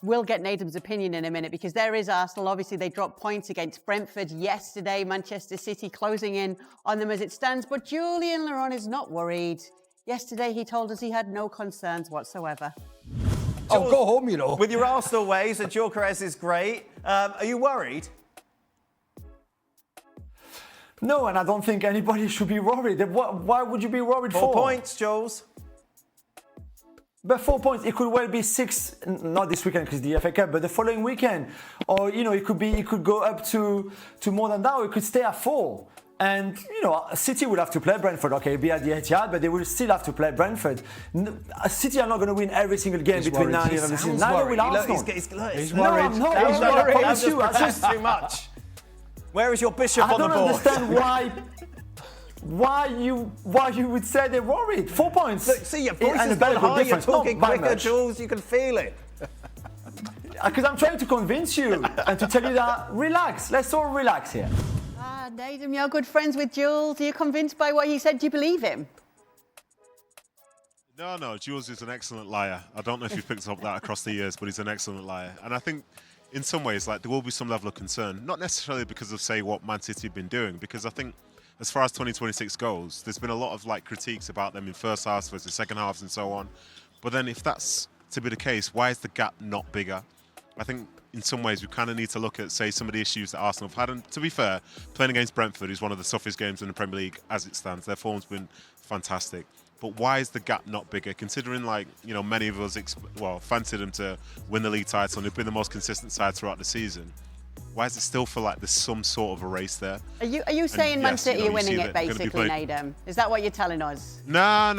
We'll get Nedum's opinion in a minute because there is Arsenal. Obviously, they dropped points against Brentford yesterday. Manchester City closing in on them as it stands. But Julian Laurent is not worried. Yesterday, he told us he had no concerns whatsoever. Oh, go home, you know. With your Arsenal ways, and Gyökeres is great. Are you worried? No, and I don't think anybody should be worried. Why would you be worried for? 4 points, Jules. But 4 points, it could well be 6, not this weekend because the FA Cup, but the following weekend. Or, you know, it could go up to more than that, or it could stay at 4. And, you know, City will have to play Brentford. Okay, it'll be at the Etihad, but they will still have to play Brentford. City are not going to win every single game between now and the end of the season. Neither will Arsenal. He's No, I'm not worried. I promise you. That's too much. Where is your bishop on the board? I don't understand why you would say they're worried. 4 points. Look, see, your voice is gone high, you're talking quicker, Jules, you can feel it. Because I'm trying to convince you and to tell you that, relax, let's all relax here. Nedum, you're good friends with Jules. Are you convinced by what he said? Do you believe him? No, Jules is an excellent liar. I don't know if you've picked up that across the years, but he's an excellent liar. And I think in some ways, like, there will be some level of concern, not necessarily because of, say, what Man City have been doing, because I think as far as 2026 goes, there's been a lot of like critiques about them in first halves versus second halves and so on. But then if that's to be the case, why is the gap not bigger? I think in some ways we kind of need to look at, say, some of the issues that Arsenal have had. And to be fair, playing against Brentford is one of the toughest games in the Premier League as it stands. Their form's been fantastic. But why is the gap not bigger? Considering, like, you know, many of us, fancied them to win the league title and they've been the most consistent side throughout the season. Why does it still feel like there's some sort of a race there? Are you saying Man City are winning it, basically, Nedum? Is that what you're telling us? No.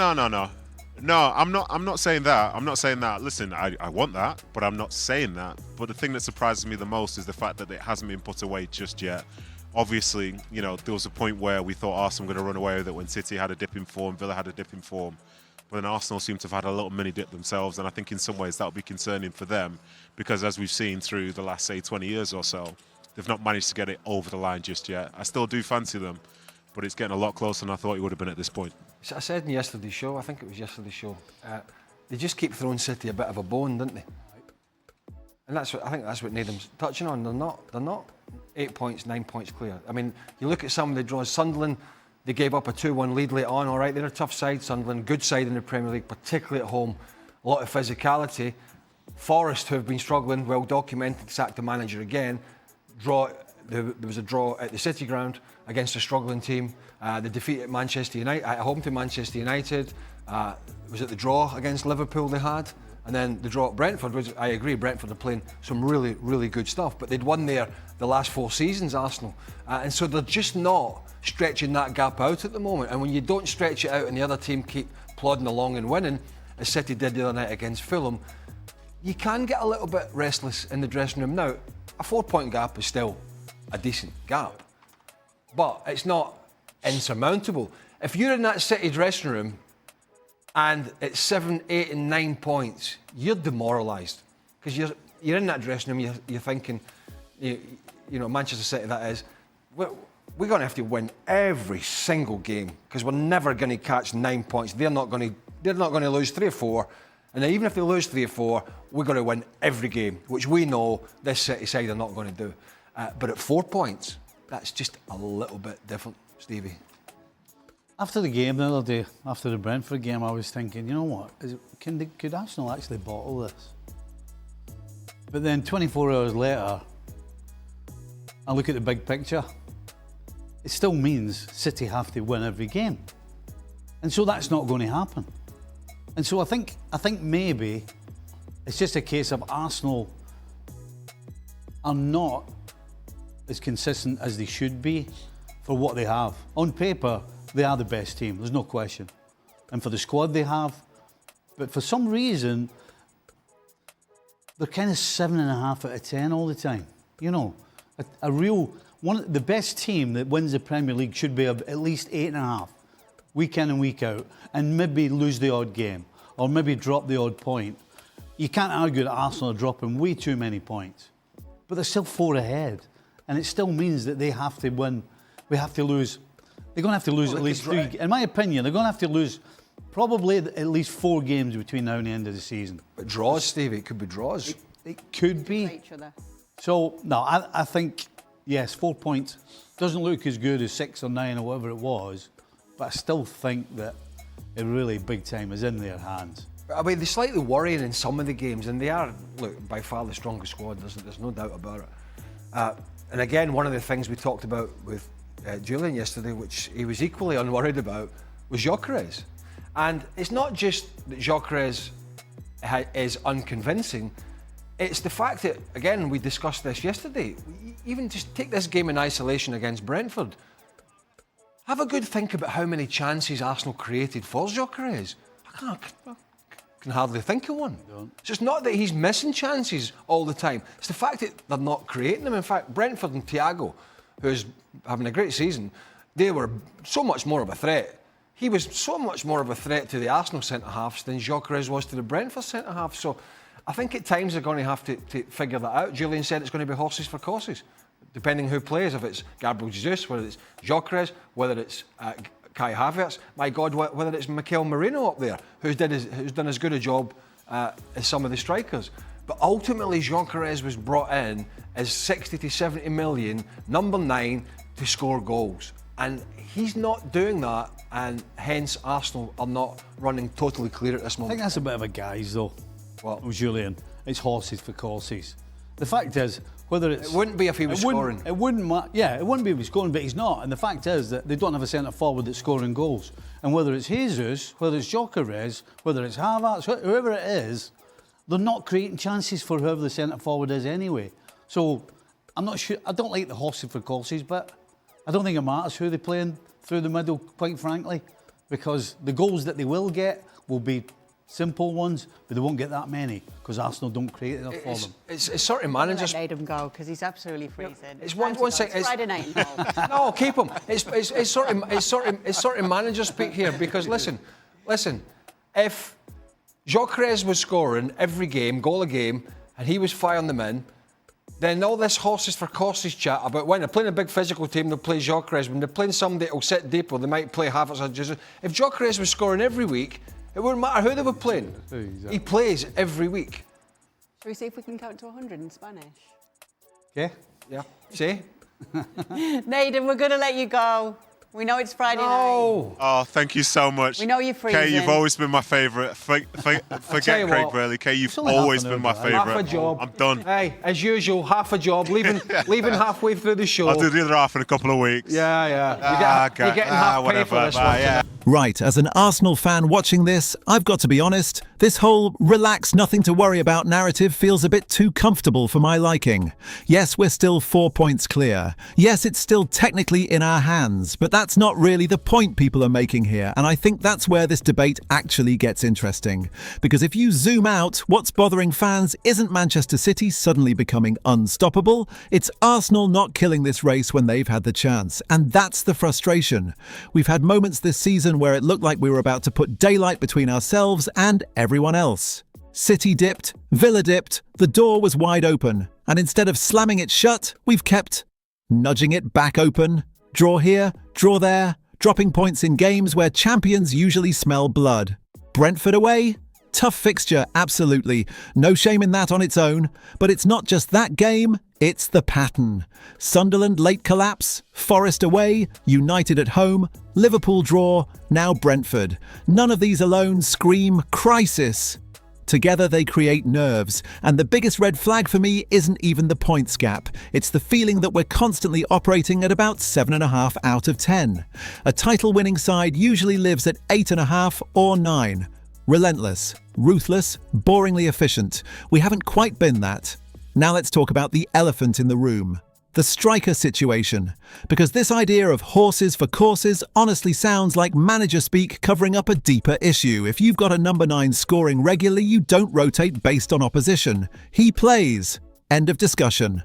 No, I'm not saying that. I'm not saying that. Listen, I want that, but I'm not saying that. But the thing that surprises me the most is the fact that it hasn't been put away just yet. Obviously, you know, there was a point where we thought Arsenal were going to run away with it when City had a dip in form, Villa had a dip in form. But then Arsenal seem to have had a little mini dip themselves, and I think in some ways that will be concerning for them because, as we've seen through the last, say, 20 years or so, they've not managed to get it over the line just yet. I still do fancy them, but it's getting a lot closer than I thought it would have been at this point. I said in yesterday's show, I think it was yesterday's show, they just keep throwing City a bit of a bone, don't they? And I think that's what Nedum's touching on. They're not 8 points, 9 points clear. I mean, you look at some of the draws. Sunderland, they gave up a 2-1 lead late on. All right, they're a tough side. Sunderland, good side in the Premier League, particularly at home. A lot of physicality. Forest, who have been struggling, well documented, sacked the manager again. There was a draw at the City ground against a struggling team. The defeat at Manchester United, at home to Manchester United. Was it the draw against Liverpool they had? And then the draw at Brentford, which I agree, Brentford are playing some really, really good stuff. But they'd won there the last 4 seasons, Arsenal. And so they're just not stretching that gap out at the moment. And when you don't stretch it out and the other team keep plodding along and winning, as City did the other night against Fulham, you can get a little bit restless in the dressing room. Now, a 4-point gap is still a decent gap, but it's not insurmountable. If you're in that City dressing room and it's 7, 8 and 9 points, you're demoralised because you're in that dressing room, you're thinking, you know, Manchester City, that is, we're going to have to win every single game because we're never going to catch 9 points. They're not going to lose 3 or 4. And even if they lose 3 or 4, we're going to win every game, which we know this City side are not going to do. But at 4 points, that's just a little bit different, Stevie. After the game the other day, after the Brentford game, I was thinking, you know what, could Arsenal actually bottle this? But then 24 hours later, I look at the big picture. It still means City have to win every game. And so that's not going to happen. And so I think maybe it's just a case of Arsenal are not as consistent as they should be for what they have. On paper, they are the best team, there's no question. And for the squad they have, but for some reason, they're kind of 7.5 out of 10 all the time. You know, the best team that wins the Premier League should be at least 8.5, week in and week out, and maybe lose the odd game, or maybe drop the odd point. You can't argue that Arsenal are dropping way too many points, but they're still 4 ahead. And it still means that they have to win. We have to lose. They're going to have to lose at least 3. In my opinion, they're going to have to lose probably at least 4 games between now and the end of the season. But draws, Stevie, it could be draws. it could be. Each other. So, no, I think, yes, 4 points doesn't look as good as 6 or 9 or whatever it was, but I still think that it really big time is in their hands. I mean, they're slightly worrying in some of the games, and they are, look, by far the strongest squad, there's no doubt about it. And again, one of the things we talked about with Julian yesterday, which he was equally unworried about, was Gyökeres. And it's not just that Gyökeres is unconvincing, it's the fact that, again, we discussed this yesterday, even just take this game in isolation against Brentford. Have a good think about how many chances Arsenal created for Gyökeres. I can hardly think of one. It's just not that he's missing chances all the time. It's the fact that they're not creating them. In fact, Brentford and Thiago, who's having a great season, they were so much more of a threat. He was so much more of a threat to the Arsenal centre-halves than Gyökeres was to the Brentford centre-half. So I think at times they're going to have to figure that out. Julian said it's going to be horses for courses, depending who plays. If it's Gabriel Jesus, whether it's Gyökeres, whether it's Kai Havertz, my God, whether it's Mikel Merino up there, who's done as good a job as some of the strikers. But ultimately, Gyökeres was brought in as 60 to 70 million, number 9, to score goals. And he's not doing that, and hence Arsenal are not running totally clear at this I moment. think that's a bit of a guise, though. What? Julian, it's horses for courses. The fact is, whether it's... It wouldn't be if he was scoring. It wouldn't matter. Yeah, it wouldn't be if he was scoring, but he's not. And the fact is that they don't have a centre-forward that's scoring goals. And whether it's Jesus, whether it's Gyökeres, whether it's Havertz, whoever it is, they're not creating chances for whoever the centre-forward is anyway. So, I'm not sure... I don't like the horses for courses, but I don't think it matters who they're playing through the middle, quite frankly, because the goals that they will get will be simple ones, but they won't get that many because Arsenal don't create enough for them. It's sort of managers. Let him go because he's absolutely freezing. It's one second. It's Friday night. No, keep him. It's sort of manager speak here because listen. If Gyökeres was scoring every game, goal a game, and he was firing them in, then all this horses for courses chat about when they're playing a big physical team, they'll play Gyökeres. When they're playing somebody that'll sit deeper, they might play Havertz or Jesus. If Gyökeres was scoring every week, it wouldn't matter who they were playing. Exactly. He plays every week. Shall we see if we can count to 100 in Spanish? Okay? Yeah. See? Nathan, we're going to let you go. We know it's Friday night. Oh, thank you so much. We know you're freezing. Kay, you've always been my favourite. Forget Craig Burley. Kay, you've always been my favourite. Half a job. I'm done. Hey, as usual, half a job. Leaving halfway through the show. I'll do the other half in a couple of weeks. Yeah. You're getting half pay for this one. Yeah. Right, as an Arsenal fan watching this, I've got to be honest, this whole relax, nothing to worry about narrative feels a bit too comfortable for my liking. Yes, we're still 4 points clear. Yes, it's still technically in our hands, but that's not really the point people are making here, and I think that's where this debate actually gets interesting. Because if you zoom out, what's bothering fans isn't Manchester City suddenly becoming unstoppable, it's Arsenal not killing this race when they've had the chance, and that's the frustration. We've had moments this season where it looked like we were about to put daylight between ourselves and everyone else. City dipped, Villa dipped, the door was wide open, and instead of slamming it shut, we've kept nudging it back open. Draw here, draw there, dropping points in games where champions usually smell blood. Brentford away? Tough fixture, absolutely. No shame in that on its own. But it's not just that game, it's the pattern. Sunderland late collapse, Forest away, United at home, Liverpool draw, now Brentford. None of these alone scream crisis. Together they create nerves, and the biggest red flag for me isn't even the points gap. It's the feeling that we're constantly operating at about 7.5 out of 10. A title-winning side usually lives at 8.5 or 9. Relentless, ruthless, boringly efficient. We haven't quite been that. Now let's talk about the elephant in the room. The striker situation. Because this idea of horses for courses honestly sounds like manager speak covering up a deeper issue. If you've got a number 9 scoring regularly, you don't rotate based on opposition. He plays. End of discussion.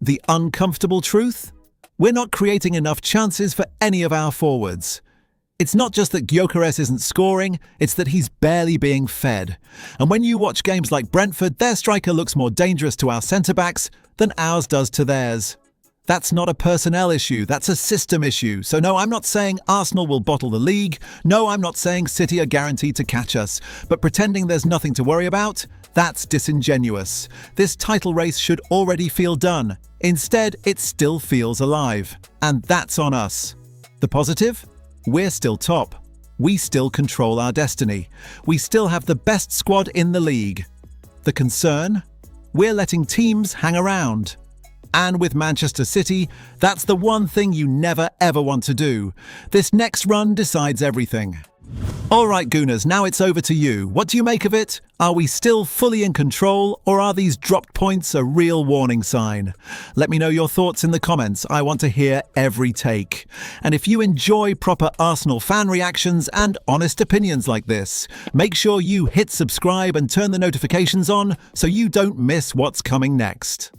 The uncomfortable truth? We're not creating enough chances for any of our forwards. It's not just that Gyökeres isn't scoring, it's that he's barely being fed. And when you watch games like Brentford, their striker looks more dangerous to our centre-backs than ours does to theirs. That's not a personnel issue, that's a system issue. So no, I'm not saying Arsenal will bottle the league. No, I'm not saying City are guaranteed to catch us. But pretending there's nothing to worry about, That's disingenuous. This title race should already feel done. Instead, it still feels alive. And that's on us. The positive? We're still top. We still control our destiny. We still have the best squad in the league. The concern? We're letting teams hang around. And with Manchester City, that's the one thing you never ever want to do. This next run decides everything. All right, Gooners, now it's over to you. What do you make of it? Are we still fully in control, or are these dropped points a real warning sign? Let me know your thoughts in the comments. I want to hear every take. And if you enjoy proper Arsenal fan reactions and honest opinions like this, make sure you hit subscribe and turn the notifications on so you don't miss what's coming next.